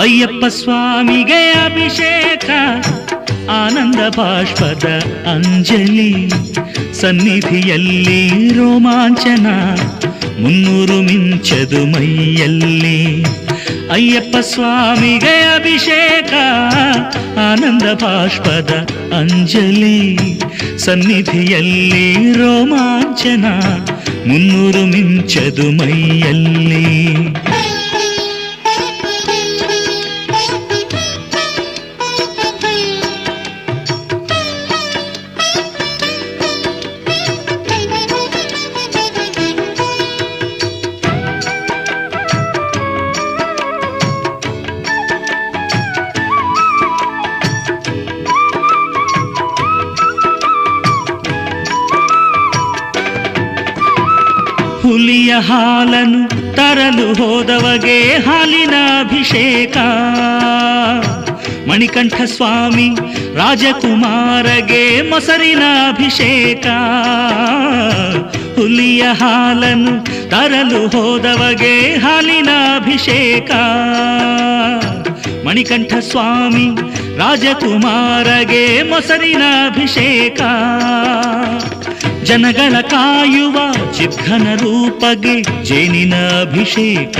ಅಯ್ಯಪ್ಪ ಸ್ವಾಮಿಗೆ ಅಭಿಷೇಕ ಆನಂದ ಬಾಷ್ಪದ ಅಂಜಲಿ ಸನ್ನಿಧಿಯಲ್ಲಿ ರೋಮಾಂಚನ 300 ಮಿಂಚದು ಮೈಯಲ್ಲಿ ಅಯ್ಯಪ್ಪ ಸ್ವಾಮಿಗೆ ಅಭಿಷೇಕ ಆನಂದ ಬಾಷ್ಪದ ಅಂಜಲಿ ಸನ್ನಿಧಿಯಲ್ಲಿ ರೋಮಾಂಚನ 300 ಮಿಂಚದು ಮೈಯಲ್ಲಿ ಹುಲಿಯ ಹಾಲನ್ನು ತರಲು ಹೋದವಗೆ ಹಾಲಿನ ಅಭಿಷೇಕ ಮಣಿಕಂಠ ಸ್ವಾಮಿ ರಾಜಕುಮಾರಗೆ ಮೊಸರಿನ ಅಭಿಷೇಕ ಹುಲಿಯ ಹಾಲನ್ನು ತರಲು ಹೋದವಗೆ ಹಾಲಿನ ಅಭಿಷೇಕ ಮಣಿಕಂಠ ಸ್ವಾಮಿ ರಾಜಕುಮಾರಗೆ ಮೊಸರಿನ ಅಭಿಷೇಕ ಜನಗಳ ಕಾಯುವ ಚಿತ್ಘನ ರೂಪಗೆ ಜೇನಿನ ಅಭಿಷೇಕ